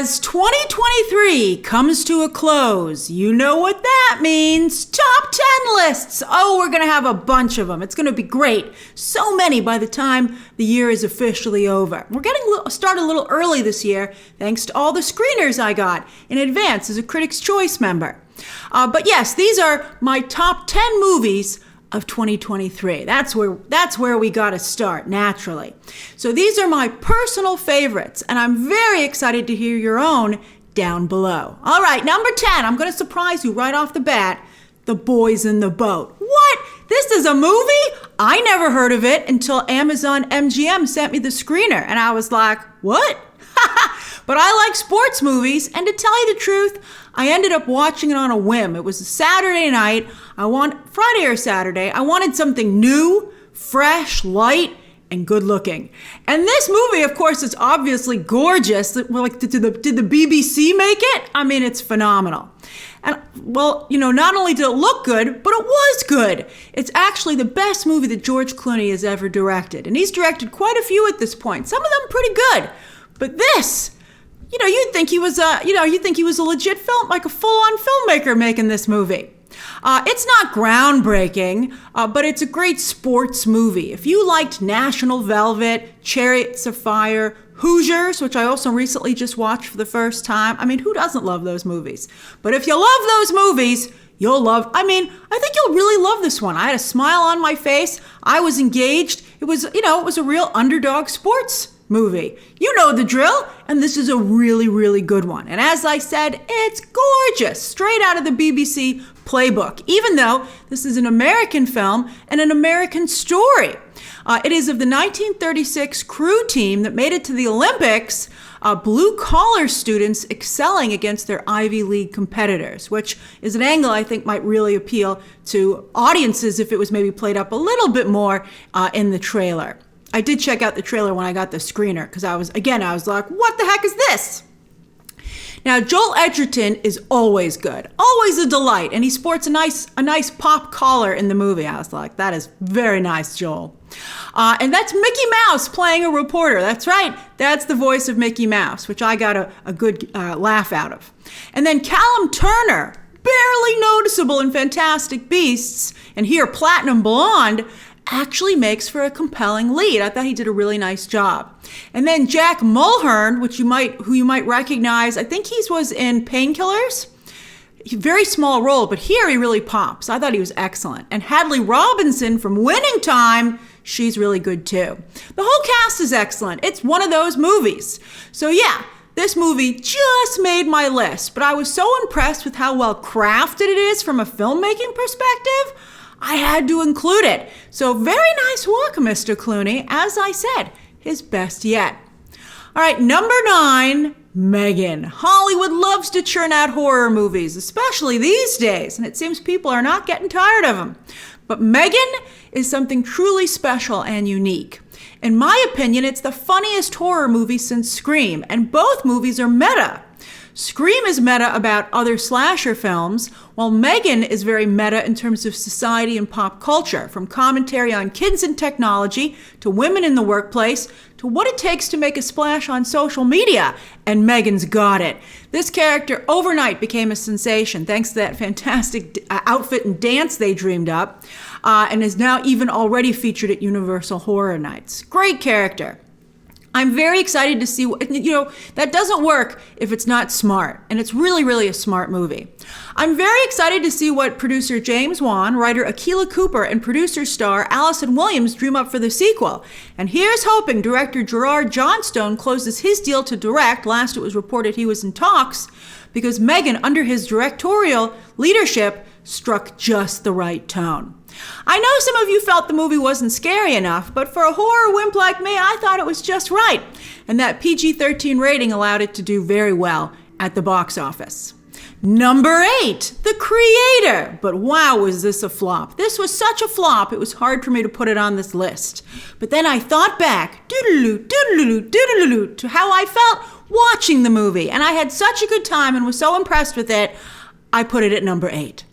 As 2023 comes to a close, you know what that means. Top 10 lists. Oh, we're going to have a bunch of them. It's going to be great. So many by the time the year is officially over. We're getting started a little early this year, thanks to all the screeners I got in advance as a Critics' Choice member. But yes, these are my top 10 movies of 2023. That's where we got to start, naturally. So these are my personal favorites, and I'm very excited to hear your own down below. All right, number 10, I'm going to surprise you right off the bat. The Boys in the Boat. What? This is a movie? I never heard of it until Amazon MGM sent me the screener, and I was like, what? But I like sports movies, and to tell you the truth, I ended up watching it on a whim. It was a Saturday night. Friday or Saturday. I wanted something new, fresh, light, and good looking. And this movie, of course, is obviously gorgeous. Like, did the BBC make it? I mean, it's phenomenal. And, well, not only did it look good, but it was good. It's actually the best movie that George Clooney has ever directed. And he's directed quite a few at this point. Some of them pretty good. But this, you'd think he was a legit like a full-on filmmaker making this movie. It's not groundbreaking, but it's a great sports movie. If you liked National Velvet, Chariots of Fire, Hoosiers, which I also recently just watched for the first time. I mean, who doesn't love those movies? But if you love those movies, I think you'll really love this one. I had a smile on my face. I was engaged. It was a real underdog sports movie. You know the drill, and this is a really, really good one. And as I said, it's gorgeous, straight out of the BBC playbook, even though this is an American film and an American story. It is of the 1936 crew team that made it to the Olympics, blue-collar students excelling against their Ivy League competitors, which is an angle I think might really appeal to audiences if it was maybe played up a little bit more in the trailer. I did check out the trailer when I got the screener because I was like, what the heck is this? Now, Joel Edgerton is always good, always a delight, and he sports a nice pop collar in the movie. I was like, that is very nice, Joel. And that's Mickey Mouse playing a reporter. That's right, that's the voice of Mickey Mouse, which I got a good laugh out of. And then Callum Turner, barely noticeable in Fantastic Beasts, and here Platinum Blonde, actually makes for a compelling lead. I thought he did a really nice job. And then Jack Mulhern, who you might recognize, I think he was in Painkillers. Very small role, but here he really pops. I thought he was excellent. And Hadley Robinson from Winning Time, she's really good too. The whole cast is excellent. It's one of those movies. So yeah, this movie just made my list, but I was so impressed with how well crafted it is from a filmmaking perspective, I had to include it. So very nice work, Mr. Clooney. As I said, his best yet. All right, number 9, Megan. Hollywood loves to churn out horror movies, especially these days, and it seems people are not getting tired of them. But Megan is something truly special and unique. In my opinion, it's the funniest horror movie since Scream, and both movies are meta. Scream is meta about other slasher films, while Megan is very meta in terms of society and pop culture, from commentary on kids and technology, to women in the workplace, to what it takes to make a splash on social media, and Megan's got it. This character overnight became a sensation thanks to that fantastic outfit and dance they dreamed up, and is now even already featured at Universal Horror Nights. Great character. I'm very excited to see, that doesn't work if it's not smart, and it's really, really a smart movie. I'm very excited to see what producer James Wan, writer Akilah Cooper, and producer star Allison Williams dream up for the sequel. And here's hoping director Gerard Johnstone closes his deal to direct. Last it was reported he was in talks, because Megan, under his directorial leadership, struck just the right tone. I know some of you felt the movie wasn't scary enough, but for a horror wimp like me, I thought it was just right. And that PG-13 rating allowed it to do very well at the box office. Number 8, The Creator. But wow, was this a flop. This was such a flop, it was hard for me to put it on this list. But then I thought back, to how I felt watching the movie. And I had such a good time and was so impressed with it, I put it at number 8.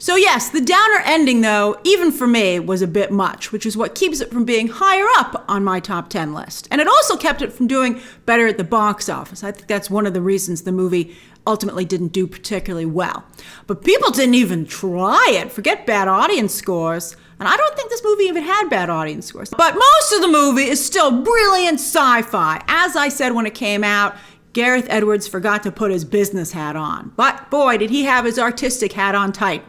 So yes, the downer ending though, even for me, was a bit much, which is what keeps it from being higher up on my top 10 list. And it also kept it from doing better at the box office. I think that's one of the reasons the movie ultimately didn't do particularly well. But people didn't even try it. Forget bad audience scores. And I don't think this movie even had bad audience scores. But most of the movie is still brilliant sci-fi. As I said when it came out, Gareth Edwards forgot to put his business hat on. But boy, did he have his artistic hat on tight.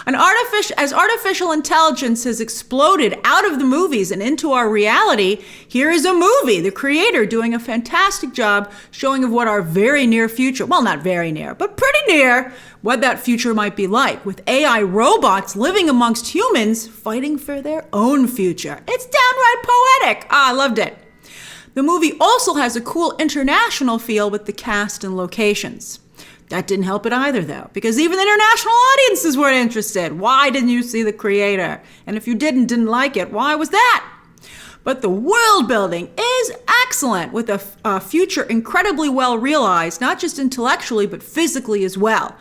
As artificial intelligence has exploded out of the movies and into our reality, here is a movie, the creator doing a fantastic job showing of what our very near future, well, not very near, but pretty near, what that future might be like, with AI robots living amongst humans fighting for their own future. It's downright poetic. I loved it. The movie also has a cool international feel with the cast and locations. That didn't help it either, though, because even international audiences weren't interested. Why didn't you see the creator? And if you didn't like it, why was that? But the world building is excellent, with a future incredibly well realized, not just intellectually, but physically as well.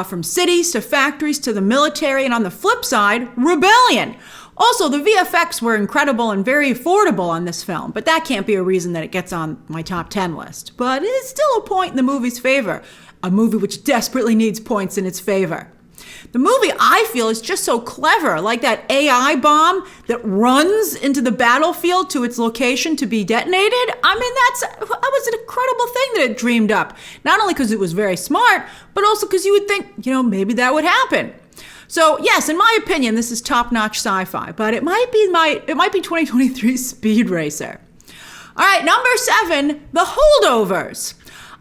From cities to factories to the military, and on the flip side, rebellion. Also, the VFX were incredible and very affordable on this film, but that can't be a reason that it gets on my top 10 list. But it is still a point in the movie's favor. A movie which desperately needs points in its favor. The movie, I feel, is just so clever, like that AI bomb that runs into the battlefield to its location to be detonated. I mean, that was an incredible thing that it dreamed up. Not only because it was very smart, but also because you would think, maybe that would happen. So yes, in my opinion, this is top-notch sci-fi, but it might be 2023 Speed Racer. All right, number 7, The Holdovers.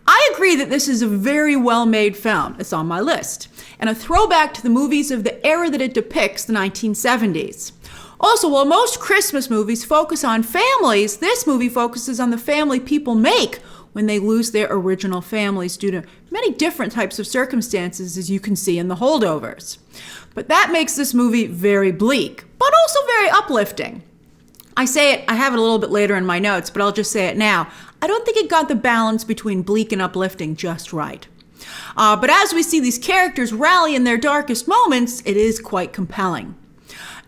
I agree that this is a very well-made film. It's on my list. And a throwback to the movies of the era that it depicts, the 1970s. Also, while most Christmas movies focus on families, this movie focuses on the family people make when they lose their original families due to many different types of circumstances, as you can see in The Holdovers. But that makes this movie very bleak, but also very uplifting. I have it a little bit later in my notes, but I'll just say it now. I don't think it got the balance between bleak and uplifting just right. But as we see these characters rally in their darkest moments, it is quite compelling.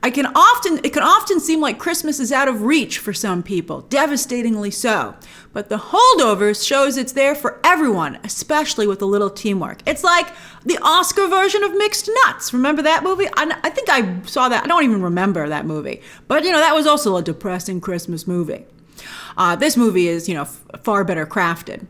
It can often seem like Christmas is out of reach for some people, devastatingly so. But The Holdovers shows it's there for everyone, especially with a little teamwork. It's like the Oscar version of Mixed Nuts. Remember that movie? I think I saw that. I don't even remember that movie. But, that was also a depressing Christmas movie. This movie is, far better crafted.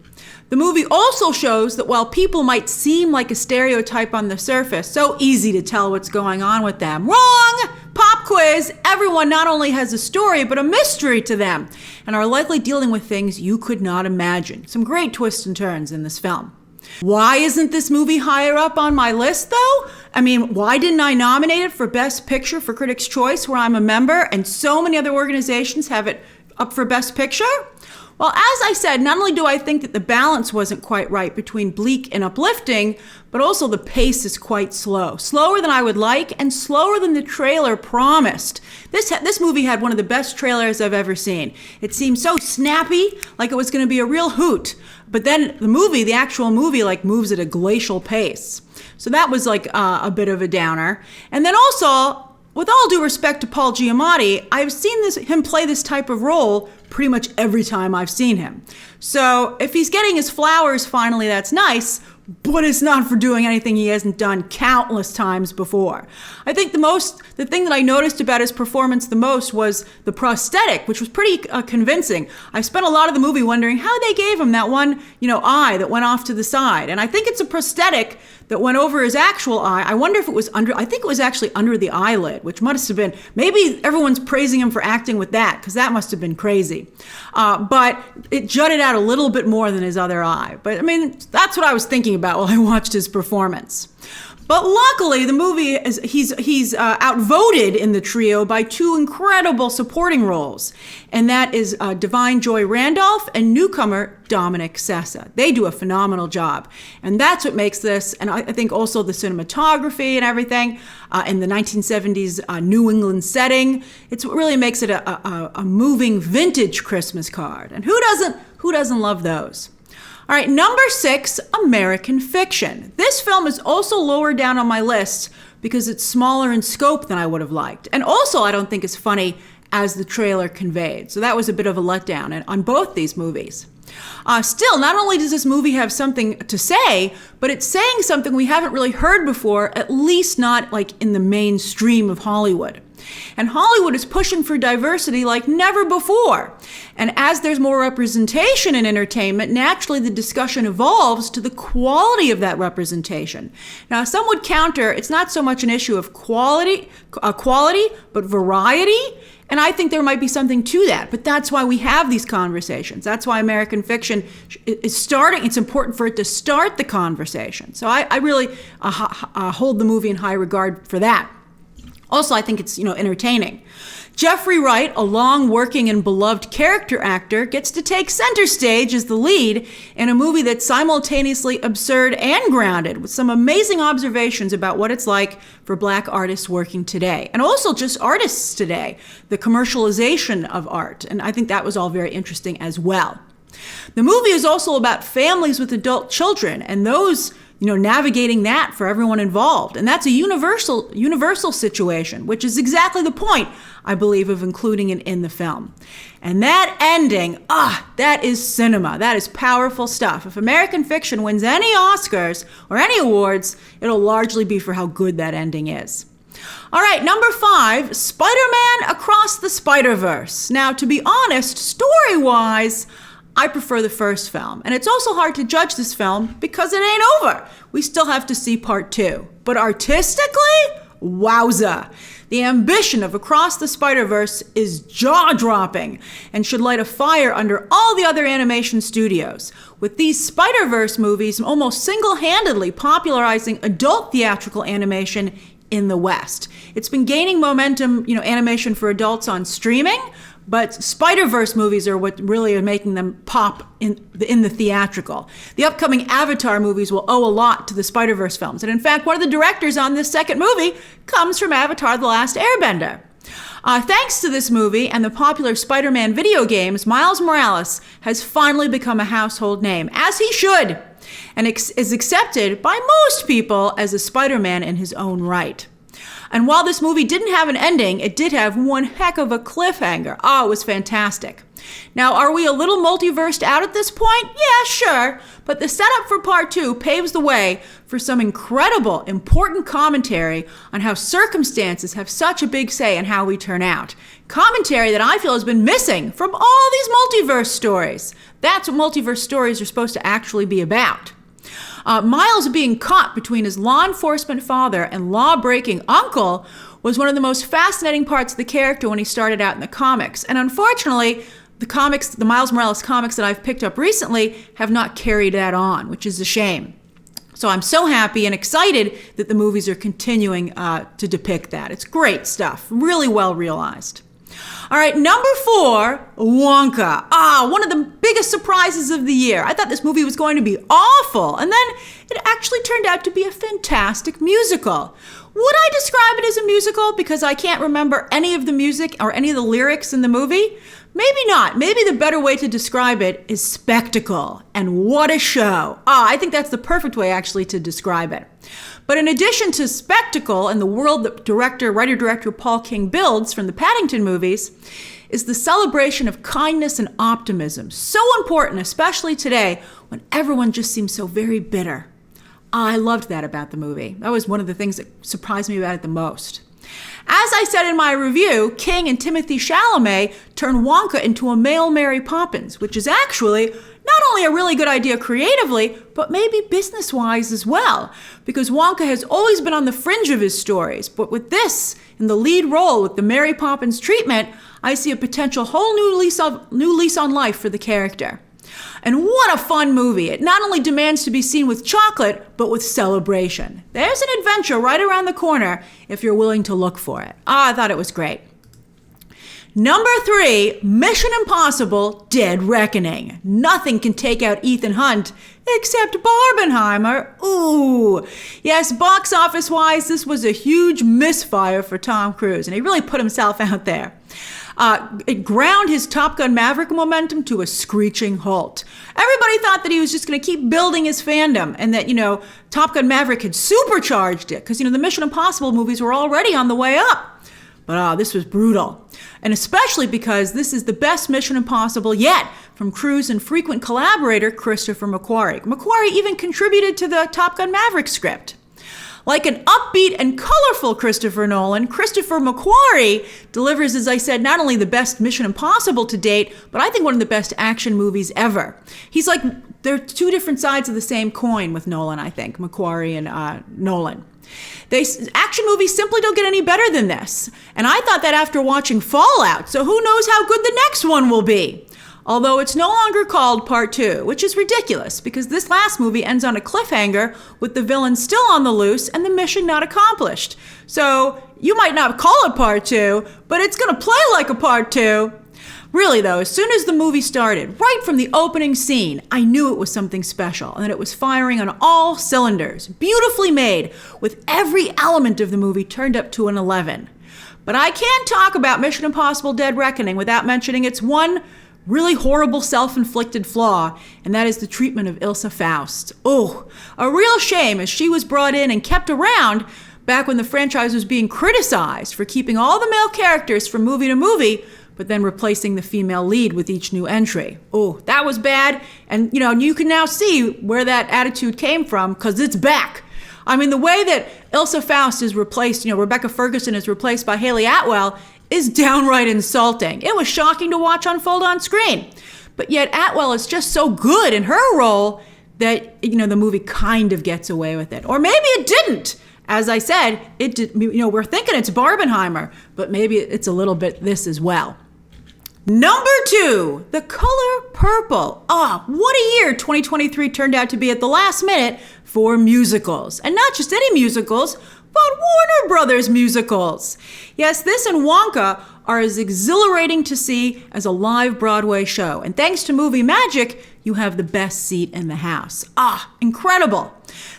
The movie also shows that while people might seem like a stereotype on the surface, so easy to tell what's going on with them. Wrong! Pop quiz! Everyone not only has a story, but a mystery to them, and are likely dealing with things you could not imagine. Some great twists and turns in this film. Why isn't this movie higher up on my list, though? I mean, why didn't I nominate it for Best Picture for Critics' Choice, where I'm a member, and so many other organizations have it up for Best Picture? Well, as I said, not only do I think that the balance wasn't quite right between bleak and uplifting, but also the pace is quite slow. Slower than I would like, and slower than the trailer promised. This movie had one of the best trailers I've ever seen. It seemed so snappy, like it was going to be a real hoot. But then the actual movie, moves at a glacial pace. So that was a bit of a downer. And then also, with all due respect to Paul Giamatti, I've seen him play this type of role pretty much every time I've seen him. So if he's getting his flowers finally, that's nice, but it's not for doing anything he hasn't done countless times before. I think the thing that I noticed about his performance the most was the prosthetic, which was pretty convincing. I spent a lot of the movie wondering how they gave him that one, eye that went off to the side. And I think it's a prosthetic that went over his actual eye. I wonder if it was I think it was actually under the eyelid, which must have been, maybe everyone's praising him for acting with that, because that must have been crazy. But it jutted out a little bit more than his other eye. But I mean, that's what I was thinking about while I watched his performance. But luckily, the movie he's outvoted in the trio by 2 incredible supporting roles, and that is Divine Joy Randolph and newcomer Dominic Sessa. They do a phenomenal job, and that's what makes this, and I think also the cinematography and everything in the 1970s New England setting. It's what really makes it a moving vintage Christmas card, and who doesn't love those? All right, number 6, American Fiction. this film is also lower down on my list because it's smaller in scope than I would have liked. And also I don't think it's funny as the trailer conveyed. So that was a bit of a letdown on both these movies. Still, not only does this movie have something to say, but it's saying something we haven't really heard before, at least not like in the mainstream of Hollywood. And Hollywood is pushing for diversity like never before. And as there's more representation in entertainment, naturally the discussion evolves to the quality of that representation. Now, some would counter, it's not so much an issue of quality, but variety. And I think there might be something to that, but that's why we have these conversations. That's why American fiction is starting. It's important for it to start the conversation. So I really hold the movie in high regard for that. Also, I think it's, entertaining. Jeffrey Wright, a long-working and beloved character actor, gets to take center stage as the lead in a movie that's simultaneously absurd and grounded, with some amazing observations about what it's like for Black artists working today, and also just artists today, the commercialization of art, and I think that was all very interesting as well. The movie is also about families with adult children, and those navigating that for everyone involved. And that's a universal situation, which is exactly the point, I believe, of including it in the film. And that ending, that is cinema. That is powerful stuff. If American fiction wins any Oscars or any awards, it'll largely be for how good that ending is. All right, number 5, Spider-Man Across the Spider-Verse. Now, to be honest, story-wise, I prefer the first film. And it's also hard to judge this film because it ain't over. We still have to see part 2. But artistically, wowza. The ambition of Across the Spider-Verse is jaw-dropping and should light a fire under all the other animation studios, with these Spider-Verse movies almost single-handedly popularizing adult theatrical animation in the West. It's been gaining momentum, animation for adults on streaming, but Spider-Verse movies are what really are making them pop in the theatrical. The upcoming Avatar movies will owe a lot to the Spider-Verse films. And in fact, one of the directors on this second movie comes from Avatar: The Last Airbender. Thanks to this movie and the popular Spider-Man video games, Miles Morales has finally become a household name, as he should, and is accepted by most people as a Spider-Man in his own right. And while this movie didn't have an ending, it did have one heck of a cliffhanger. It was fantastic. Now, are we a little multiversed out at this point? Yeah, sure. But the setup for part 2 paves the way for some incredible, important commentary on how circumstances have such a big say in how we turn out. Commentary that I feel has been missing from all these multiverse stories. That's what multiverse stories are supposed to actually be about. Miles being caught between his law enforcement father and law-breaking uncle was one of the most fascinating parts of the character when he started out in the comics. And unfortunately, the Miles Morales comics that I've picked up recently have not carried that on, which is a shame. So I'm so happy and excited that the movies are continuing to depict that. It's great stuff, really well realized. All right, number 4, Wonka. One of the biggest surprises of the year. I thought this movie was going to be awful, and then it actually turned out to be a fantastic musical. Would I describe it as a musical because I can't remember any of the music or any of the lyrics in the movie? Maybe not. Maybe the better way to describe it is spectacle. And what a show. I think that's the perfect way actually to describe it. But in addition to spectacle and the world that writer-director Paul King builds from the Paddington movies, is the celebration of kindness and optimism. So important, especially today, when everyone just seems so very bitter. I loved that about the movie. That was one of the things that surprised me about it the most. As I said in my review, King and Timothée Chalamet turned Wonka into a male Mary Poppins, which is actually not only a really good idea creatively, but maybe business-wise as well, because Wonka has always been on the fringe of his stories. But with this, in the lead role with the Mary Poppins treatment, I see a potential whole new lease on life for the character. And what a fun movie. It not only demands to be seen with chocolate, but with celebration. There's an adventure right around the corner if you're willing to look for it. I thought it was great. Number 3, Mission Impossible: Dead Reckoning. Nothing can take out Ethan Hunt except Barbenheimer. Ooh. Yes, box office-wise, this was a huge misfire for Tom Cruise, and he really put himself out there. It ground his Top Gun Maverick momentum to a screeching halt. Everybody thought that he was just going to keep building his fandom and that, Top Gun Maverick had supercharged it because, the Mission Impossible movies were already on the way up. But this was brutal. And especially because this is the best Mission Impossible yet from Cruise and frequent collaborator Christopher McQuarrie. McQuarrie even contributed to the Top Gun Maverick script. Like an upbeat and colorful Christopher Nolan, Christopher McQuarrie delivers, as I said, not only the best Mission Impossible to date, but I think one of the best action movies ever. He's like, they're two different sides of the same coin with Nolan, I think, McQuarrie and Nolan. Action movies simply don't get any better than this. And I thought that after watching Fallout, so who knows how good the next one will be. Although it's no longer called Part 2, which is ridiculous because this last movie ends on a cliffhanger with the villain still on the loose and the mission not accomplished. So you might not call it Part 2, but it's going to play like a Part 2. Really though, as soon as the movie started, right from the opening scene, I knew it was something special and that it was firing on all cylinders, beautifully made, with every element of the movie turned up to an 11. But I can't talk about Mission Impossible Dead Reckoning without mentioning its one really horrible self-inflicted flaw, and that is the treatment of Ilsa Faust. Oh, a real shame as she was brought in and kept around back when the franchise was being criticized for keeping all the male characters from movie to movie, but then replacing the female lead with each new entry. Oh, that was bad. And, you can now see where that attitude came from because it's back. I mean, the way that Ilsa Faust is replaced, Rebecca Ferguson is replaced by Haley Atwell is downright insulting. It was shocking to watch unfold on screen. But yet Atwell is just so good in her role that, the movie kind of gets away with it. Or maybe it didn't. As I said, it did, we're thinking it's Barbenheimer, but maybe it's a little bit this as well. Number 2, the color purple. What a year 2023 turned out to be at the last minute for musicals. And not just any musicals, but Warner Brothers musicals. Yes, this and Wonka are as exhilarating to see as a live Broadway show. And thanks to Movie Magic, you have the best seat in the house. Incredible.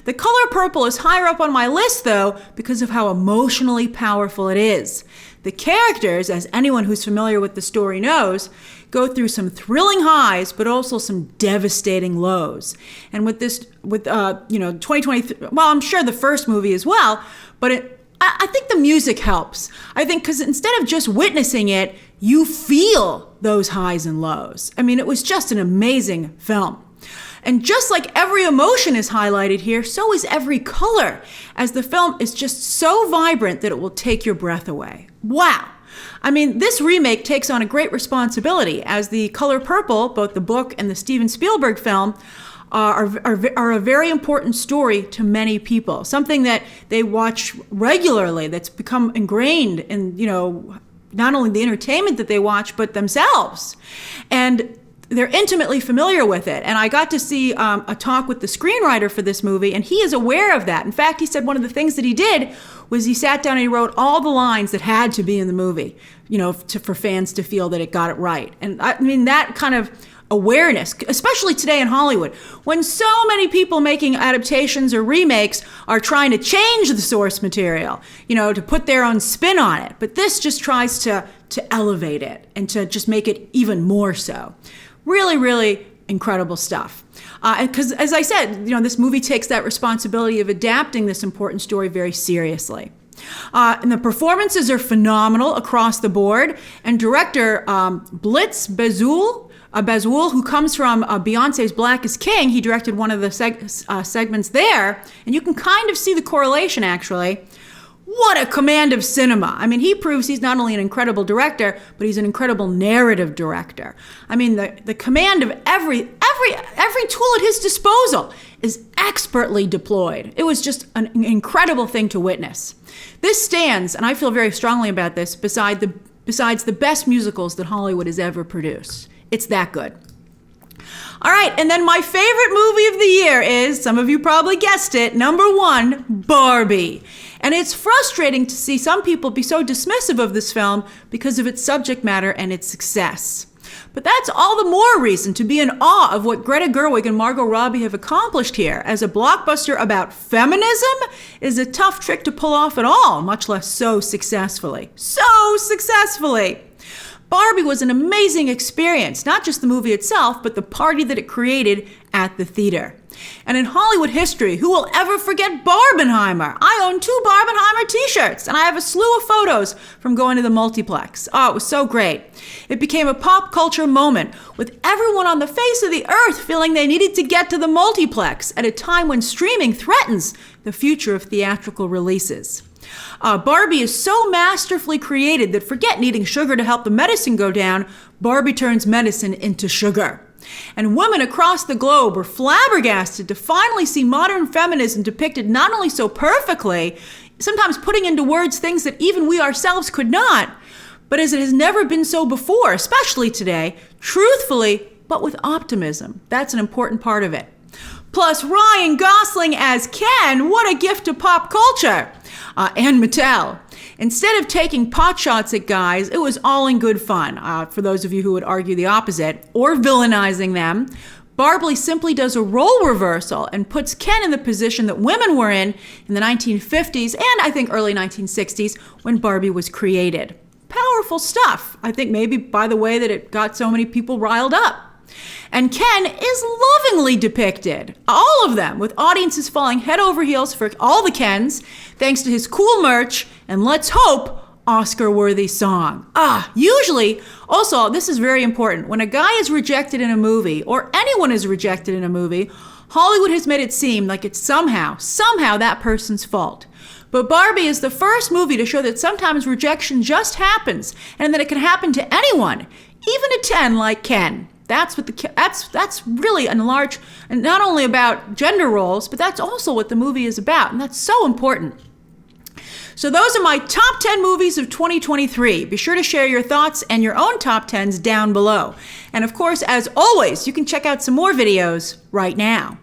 The color purple is higher up on my list, though, because of how emotionally powerful it is. The characters, as anyone who's familiar with the story knows, go through some thrilling highs, but also some devastating lows. And with 2023, well, I'm sure the first movie as well, but I think the music helps. I think because instead of just witnessing it, you feel those highs and lows. I mean, it was just an amazing film. And just like every emotion is highlighted here, so is every color, as the film is just so vibrant that it will take your breath away. Wow. I mean, this remake takes on a great responsibility, as the color purple, both the book and the Steven Spielberg film, are a very important story to many people. Something that they watch regularly, that's become ingrained in, not only the entertainment that they watch, but themselves. And they're intimately familiar with it. And I got to see a talk with the screenwriter for this movie, and he is aware of that. In fact, he said one of the things that he did was he sat down and he wrote all the lines that had to be in the movie, for fans to feel that it got it right. And I mean, that kind of awareness, especially today in Hollywood, when so many people making adaptations or remakes are trying to change the source material, to put their own spin on it. But this just tries to elevate it and to just make it even more so. Really, really incredible stuff. Because as I said, this movie takes that responsibility of adapting this important story very seriously. And the performances are phenomenal across the board. And director Blitz Bazul, who comes from Beyonce's Black is King, he directed one of the segments there. And you can kind of see the correlation, actually. What a command of cinema. I mean, he proves he's not only an incredible director, but he's an incredible narrative director. I mean, the command of every tool at his disposal is expertly deployed. It was just an incredible thing to witness. This stands, and I feel very strongly about this, besides the best musicals that Hollywood has ever produced. It's that good. All right, and then my favorite movie of the year is, some of you probably guessed it, number 1, Barbie. And it's frustrating to see some people be so dismissive of this film because of its subject matter and its success. But that's all the more reason to be in awe of what Greta Gerwig and Margot Robbie have accomplished here, as a blockbuster about feminism is a tough trick to pull off at all, much less so successfully. So successfully! Barbie was an amazing experience, not just the movie itself, but the party that it created at the theater. And in Hollywood history, who will ever forget Barbenheimer? I own 2 Barbenheimer t-shirts, and I have a slew of photos from going to the multiplex. Oh, it was so great. It became a pop culture moment, with everyone on the face of the earth feeling they needed to get to the multiplex at a time when streaming threatens the future of theatrical releases. Barbie is so masterfully created that forget needing sugar to help the medicine go down, Barbie turns medicine into sugar. And women across the globe were flabbergasted to finally see modern feminism depicted not only so perfectly, sometimes putting into words things that even we ourselves could not, but as it has never been so before, especially today, truthfully, but with optimism. That's an important part of it. Plus, Ryan Gosling as Ken, what a gift to pop culture. And Mattel. Instead of taking pot shots at guys, it was all in good fun. For those of you who would argue the opposite, or villainizing them, Barbie simply does a role reversal and puts Ken in the position that women were in the 1950s and I think early 1960s when Barbie was created. Powerful stuff. I think maybe by the way that it got so many people riled up. And Ken is lovingly depicted, all of them, with audiences falling head over heels for all the Kens, thanks to his cool merch and, let's hope, Oscar-worthy song. Usually, also, this is very important, when a guy is rejected in a movie, or anyone is rejected in a movie, Hollywood has made it seem like it's somehow that person's fault. But Barbie is the first movie to show that sometimes rejection just happens, and that it can happen to anyone, even a 10 like Ken. That's really a large, and not only about gender roles, but that's also what the movie is about, and that's so important. So those are my top 10 movies of 2023. Be sure to share your thoughts and your own top 10s down below. And of course, as always, you can check out some more videos right now.